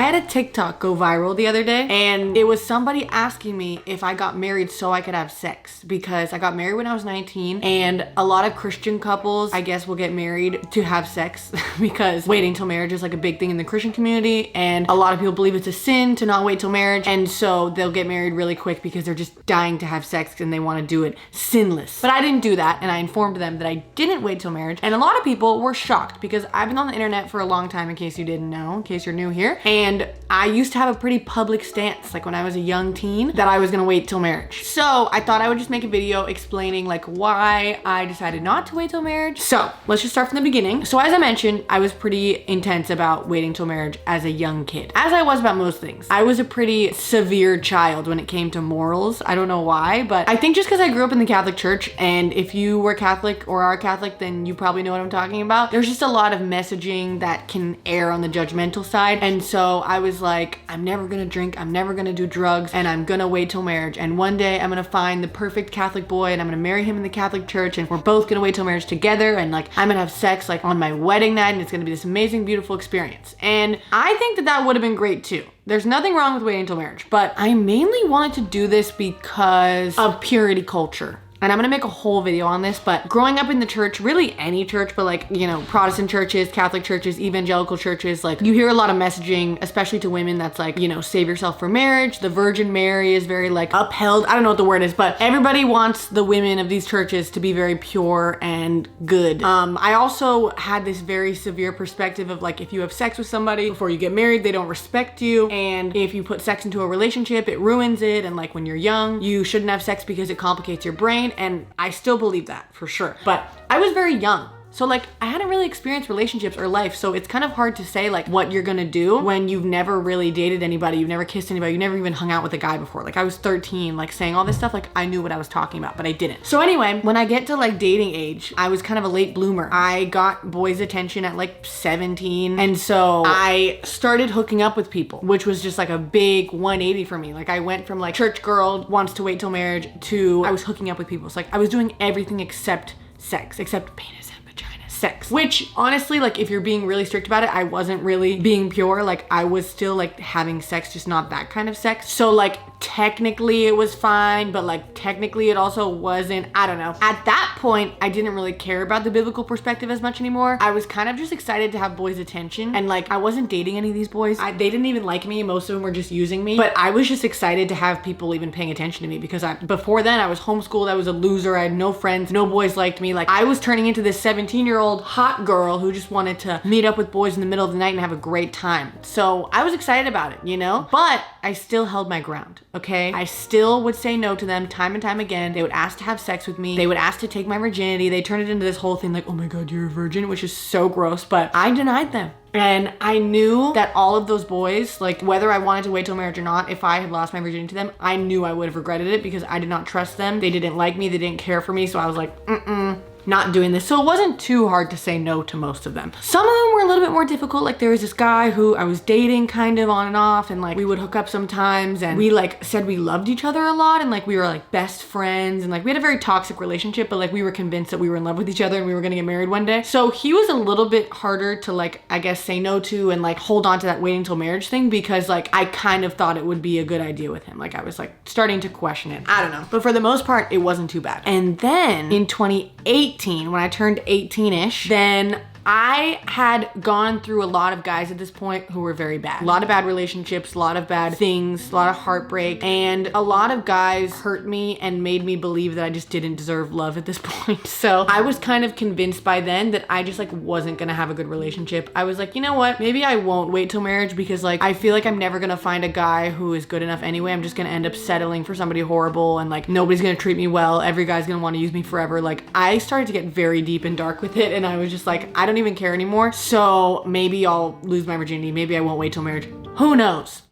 had a TikTok go viral the other day, and it was somebody asking me if I got married so I could have sex, because I got married when I was 19, and a lot of Christian couples, I guess, will get married to have sex because waiting till marriage is like a big thing in the Christian community, and a lot of people believe it's a sin to not wait till marriage, and so they'll get married really quick because they're just dying to have sex and they want to do it sinless. But I didn't do that, and I informed them that I didn't wait till marriage, and a lot of people were shocked because I've been on the internet for a long time, in case you didn't know, in case you're new here, and I used to have a pretty public stance, like when I was a young teen, that I was gonna wait till marriage. So I thought I would just make a video explaining like why I decided not to wait till marriage. So let's just start from the beginning. So as I mentioned, I was pretty intense about waiting till marriage as a young kid, as I was about most things. I was a pretty severe child when it came to morals. I don't know why, but I think just because I grew up in the Catholic Church, and if you were Catholic or are Catholic, then you probably know what I'm talking about. There's just a lot of messaging that can err on the judgmental side, and so I was like, I'm never gonna drink, I'm never gonna do drugs, and I'm gonna wait till marriage, and one day I'm gonna find the perfect Catholic boy and I'm gonna marry him in the Catholic Church, and we're both gonna wait till marriage together, and like I'm gonna have sex like on my wedding night, and it's gonna be this amazing, beautiful experience. And I think that that would have been great too. There's nothing wrong with waiting till marriage, but I mainly wanted to do this because of purity culture. And I'm gonna make a whole video on this, but growing up in the church, really any church, but like, you know, Protestant churches, Catholic churches, evangelical churches, like you hear a lot of messaging, especially to women, that's like, you know, save yourself for marriage. The Virgin Mary is very like upheld. I don't know what the word is, but everybody wants the women of these churches to be very pure and good. I also had this very severe perspective of like, if you have sex with somebody before you get married, they don't respect you. And if you put sex into a relationship, it ruins it. And like when you're young, you shouldn't have sex because it complicates your brain. And I still believe that for sure. But I was very young. So like I hadn't really experienced relationships or life. So it's kind of hard to say like what you're gonna do when you've never really dated anybody, you've never kissed anybody, you never even hung out with a guy before. Like I was 13, like saying all this stuff, like I knew what I was talking about, but I didn't. So anyway, when I get to like dating age, I was kind of a late bloomer. I got boys' attention at like 17. And so I started hooking up with people, which was just like a big 180 for me. Like I went from like church girl wants to wait till marriage to I was hooking up with people. So like I was doing everything except sex, except penis. Sex, which honestly, like if you're being really strict about it, I wasn't really being pure. Like I was still like having sex, just not that kind of sex. So like technically it was fine, but like technically it also wasn't. I don't know. At that point, I didn't really care about the biblical perspective as much anymore. I was kind of just excited to have boys' attention, and like I wasn't dating any of these boys. They didn't even like me. Most of them were just using me, but I was just excited to have people even paying attention to me, because before then I was homeschooled. I was a loser. I had no friends. No boys liked me. Like I was turning into this 17-year-old hot girl who just wanted to meet up with boys in the middle of the night and have a great time. So I was excited about it, you know, but I still held my ground. Okay. I still would say no to them time and time again. They would ask to have sex with me. They would ask to take my virginity. They turned it into this whole thing like, oh my God, you're a virgin, which is so gross, but I denied them. And I knew that all of those boys, like whether I wanted to wait till marriage or not, if I had lost my virginity to them, I knew I would have regretted it, because I did not trust them. They didn't like me. They didn't care for me. So I was like, not doing this. So it wasn't too hard to say no to most of them. Some of them were a little bit more difficult. Like there was this guy who I was dating kind of on and off, and like we would hook up sometimes, and we like said we loved each other a lot, and like we were like best friends, and like we had a very toxic relationship, but like we were convinced that we were in love with each other and we were gonna get married one day. So he was a little bit harder to like, I guess, say no to and like hold on to that waiting till marriage thing, because like I kind of thought it would be a good idea with him. Like I was like starting to question it. I don't know. But for the most part, it wasn't too bad. And then in 2018, when I turned 18-ish, then I had gone through a lot of guys at this point who were very bad. A lot of bad relationships, a lot of bad things, a lot of heartbreak, and a lot of guys hurt me and made me believe that I just didn't deserve love at this point. So I was kind of convinced by then that I just like wasn't gonna have a good relationship. I was like, you know what? Maybe I won't wait till marriage, because like I feel like I'm never gonna find a guy who is good enough anyway. I'm just gonna end up settling for somebody horrible, and like nobody's gonna treat me well. Every guy's gonna wanna use me forever. Like I started to get very deep and dark with it, and I was just like, I don't even care anymore. So maybe I'll lose my virginity. Maybe I won't wait till marriage. Who knows?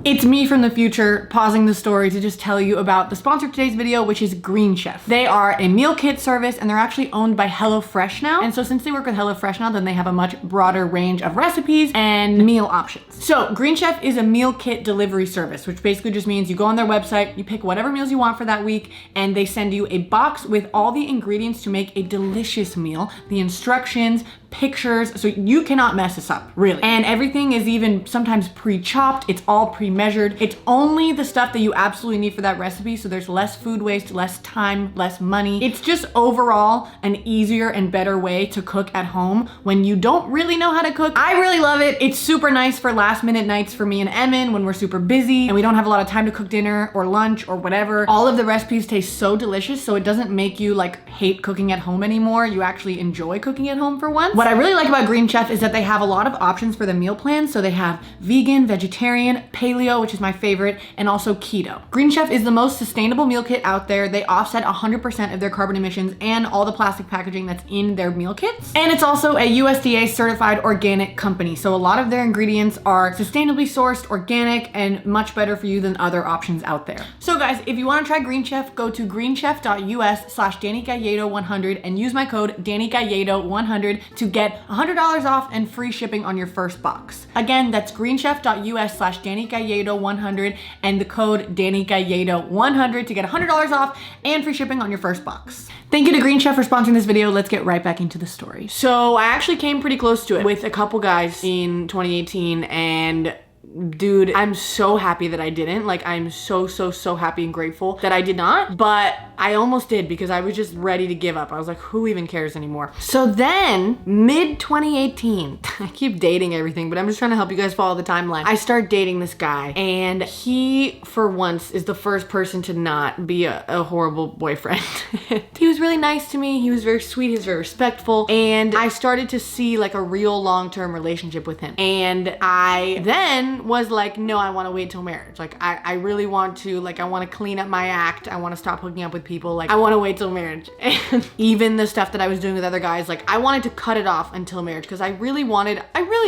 It's me from the future pausing the story to just tell you about the sponsor of today's video, which is Green Chef. They are a meal kit service, and they're actually owned by HelloFresh now. And so since they work with HelloFresh now, then they have a much broader range of recipes and meal options. So Green Chef is a meal kit delivery service, which basically just means you go on their website, you pick whatever meals you want for that week, and they send you a box with all the ingredients to make a delicious meal, the instructions, pictures. So you cannot mess this up, really. And everything is even sometimes pre-chopped. It's all pre-measured. It's only the stuff that you absolutely need for that recipe. So there's less food waste, less time, less money. It's just overall an easier and better way to cook at home when you don't really know how to cook. I really love it. It's super nice for last minute nights for me and Emin when we're super busy and we don't have a lot of time to cook dinner or lunch or whatever. All of the recipes taste so delicious, so it doesn't make you like hate cooking at home anymore. You actually enjoy cooking at home for once. What I really like about Green Chef is that they have a lot of options for the meal plans. So they have vegan, vegetarian, paleo, which is my favorite, and also keto. Green Chef is the most sustainable meal kit out there. They offset 100% of their carbon emissions and all the plastic packaging that's in their meal kits. And it's also a USDA certified organic company. So a lot of their ingredients are sustainably sourced, organic, and much better for you than other options out there. So guys, if you want to try Green Chef, go to greenchef.us/DaniGalleiro100 and use my code DaniGalleiro100 to get $100 off and free shipping on your first box. Again, that's greenchef.us/DaniGalleiro100 and the code DaniGalleiro100 to get $100 off and free shipping on your first box. Thank you to Green Chef for sponsoring this video. Let's get right back into the story. So I actually came pretty close to it with a couple guys in 2018, and dude, I'm so happy that I didn't. Like, I'm so happy and grateful that I did not, but I almost did because I was just ready to give up. I was like, who even cares anymore? So then mid 2018, I keep dating everything, but I'm just trying to help you guys follow the timeline. I start dating this guy, and he, for once, is the first person to not be a horrible boyfriend. He was really nice to me. He was very sweet. He was very respectful. And I started to see like a real long-term relationship with him. And I then was like, no, I want to wait till marriage. Like, I really want to, like, I want to clean up my act. I want to stop hooking up with people. Like, I want to wait till marriage. And even the stuff that I was doing with other guys, like, I wanted to cut it off until marriage because I really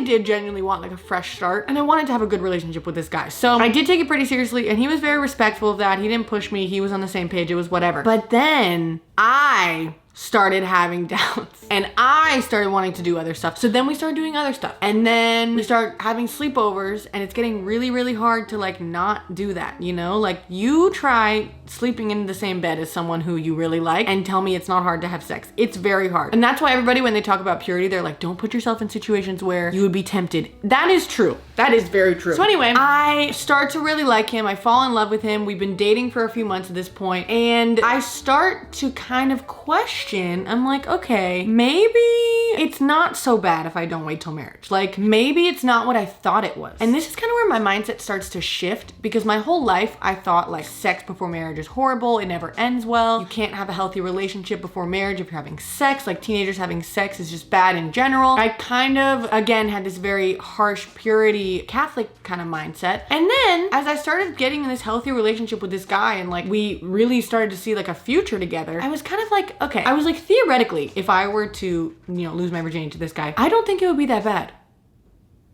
did genuinely want like a fresh start, and I wanted to have a good relationship with this guy. So I did take it pretty seriously, and he was very respectful of that. He didn't push me. He was on the same page. It was whatever. But then I started having doubts and I started wanting to do other stuff. So then we started doing other stuff, and then we start having sleepovers, and it's getting really hard to like not do that, you know? Like, you try sleeping in the same bed as someone who you really like and tell me it's not hard to have sex. It's very hard. And that's why everybody, when they talk about purity, they're like, don't put yourself in situations where you would be tempted. That is true. That is very true. So anyway, I start to really like him. I fall in love with him. We've been dating for a few months at this point, and I start to kind of question. I'm like, okay, maybe it's not so bad if I don't wait till marriage. Like, maybe it's not what I thought it was. And this is kind of where my mindset starts to shift, because my whole life I thought like sex before marriage is horrible. It never ends well. You can't have a healthy relationship before marriage if you're having sex. Like, teenagers having sex is just bad in general. I kind of, again, had this very harsh purity Catholic kind of mindset. And then as I started getting in this healthy relationship with this guy, and like we really started to see like a future together, I was kind of like, okay, I was like, theoretically, if I were to, you know, lose my virginity to this guy, I don't think it would be that bad.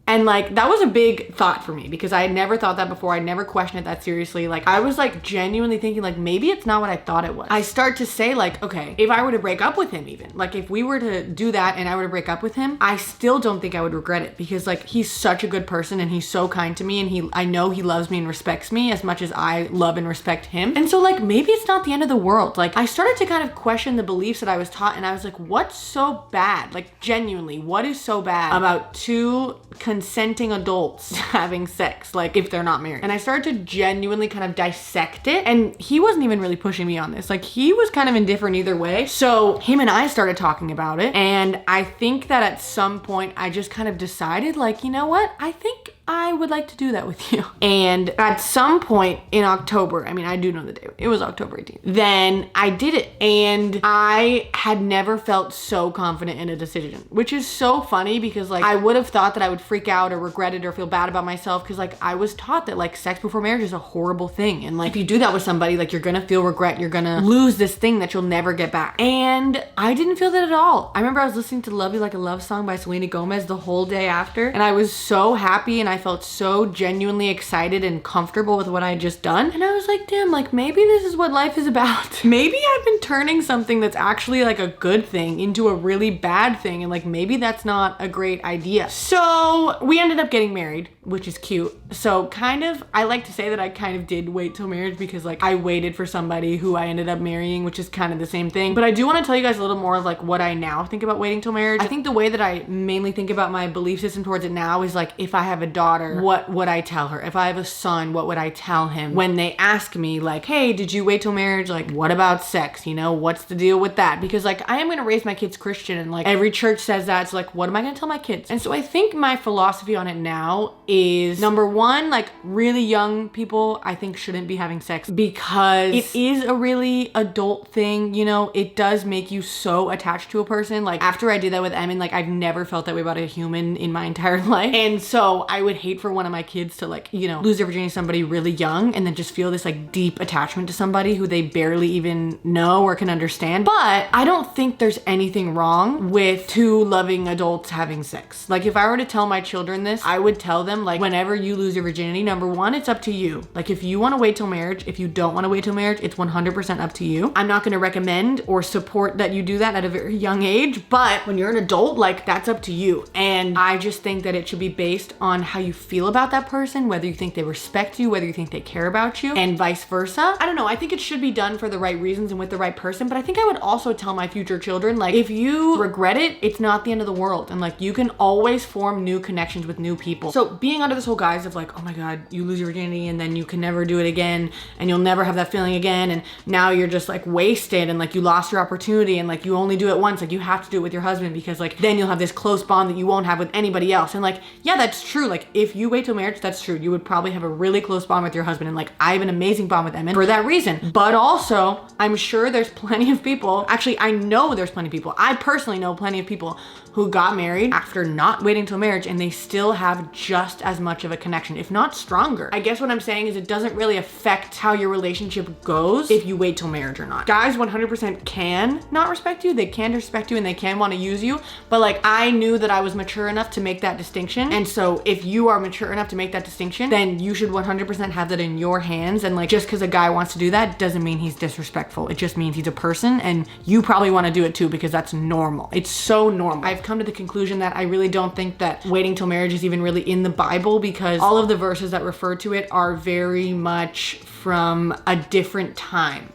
And like, that was a big thought for me because I had never thought that before. I never questioned it that seriously. Like, I was like genuinely thinking like, maybe it's not what I thought it was. I start to say like, okay, if I were to break up with him, even like if we were to do that and I were to break up with him, I still don't think I would regret it, because like, he's such a good person and he's so kind to me, and I know he loves me and respects me as much as I love and respect him. And so like, maybe it's not the end of the world. Like, I started to kind of question the beliefs that I was taught, and I was like, what's so bad? Like, genuinely, what is so bad about two consenting adults having sex, like if they're not married? And I started to genuinely kind of dissect it, and he wasn't even really pushing me on this. Like, he was kind of indifferent either way. So him and I started talking about it, and I think that at some point I just kind of decided like, you know what, I think I would like to do that with you. And at some point in October, I mean, I do know the day, it was October 18th, then I did it. And I had never felt so confident in a decision, which is so funny because like, I would have thought that I would freak out or regret it or feel bad about myself, because like, I was taught that like sex before marriage is a horrible thing. And like, if you do that with somebody, like, you're gonna feel regret, you're gonna lose this thing that you'll never get back. And I didn't feel that at all. I remember I was listening to Love You Like a Love Song by Selena Gomez the whole day after, and I was so happy, and I felt so genuinely excited and comfortable with what I had just done. And I was like, damn, like maybe this is what life is about. Maybe I've been turning something that's actually like a good thing into a really bad thing. And like, maybe that's not a great idea. So we ended up getting married, which is cute. So kind of, I like to say that I kind of did wait till marriage because like I waited for somebody who I ended up marrying, which is kind of the same thing. But I do want to tell you guys a little more of like what I now think about waiting till marriage. I think the way that I mainly think about my belief system towards it now is like, if I have a daughter, what would I tell her? If I have a son, what would I tell him? When they ask me like, hey, did you wait till marriage? Like, what about sex? You know, what's the deal with that? Because like, I am going to raise my kids Christian and like every church says that. So like, what am I going to tell my kids? And so I think my philosophy on it now is number one, like really young people, I think shouldn't be having sex because it is a really adult thing. You know, it does make you so attached to a person. Like after I did that with Emin, like I've never felt that way about a human in my entire life. And so I would hate for one of my kids to like, you know, lose their virginity to somebody really young and then just feel this like deep attachment to somebody who they barely even know or can understand. But I don't think there's anything wrong with two loving adults having sex. Like if I were to tell my children this, I would tell them like, whenever you lose your virginity, number one, it's up to you. Like if you want to wait till marriage, if you don't want to wait till marriage, it's 100% up to you. I'm not going to recommend or support that you do that at a very young age, but when you're an adult, like that's up to you. And I just think that it should be based on how you feel about that person, whether you think they respect you, whether you think they care about you, and vice versa. I don't know. I think it should be done for the right reasons and with the right person, but I think I would also tell my future children, like if you regret it, it's not the end of the world. And like you can always form new connections with new people. So being under this whole guise of like, oh my God, you lose your virginity and then you can never do it again and you'll never have that feeling again. And now you're just like wasted and like you lost your opportunity and like you only do it once. Like you have to do it with your husband because like then you'll have this close bond that you won't have with anybody else. And like, yeah, that's true. Like if you wait till marriage, that's true. You would probably have a really close bond with your husband. And like I have an amazing bond with Emin for that reason. But also I'm sure there's plenty of people, actually I know there's plenty of people. I personally know plenty of people who got married after not waiting till marriage and they still have just as much of a connection, if not stronger. I guess what I'm saying is it doesn't really affect how your relationship goes if you wait till marriage or not. Guys 100% can not respect you. They can respect you and they can want to use you. But like I knew that I was mature enough to make that distinction. And so if you are mature enough to make that distinction, then you should 100% have that in your hands. And like just because a guy wants to do that doesn't mean he's disrespectful. It just means he's a person and you probably want to do it too because that's normal. It's so normal. I've come to the conclusion that I really don't think that waiting till marriage is even really in the Bible because all of the verses that refer to it are very much from a different time.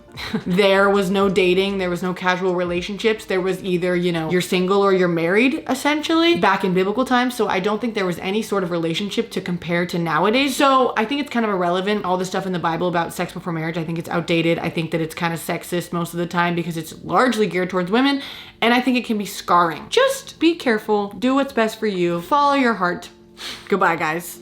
There was no dating, there was no casual relationships. There was either, you know, you're single or you're married essentially back in biblical times. So I don't think there was any sort of relationship to compare to nowadays. So I think it's kind of irrelevant. All the stuff in the Bible about sex before marriage, I think it's outdated. I think that it's kind of sexist most of the time because it's largely geared towards women. And I think it can be scarring. Just be careful, do what's best for you, follow your heart. Goodbye, guys.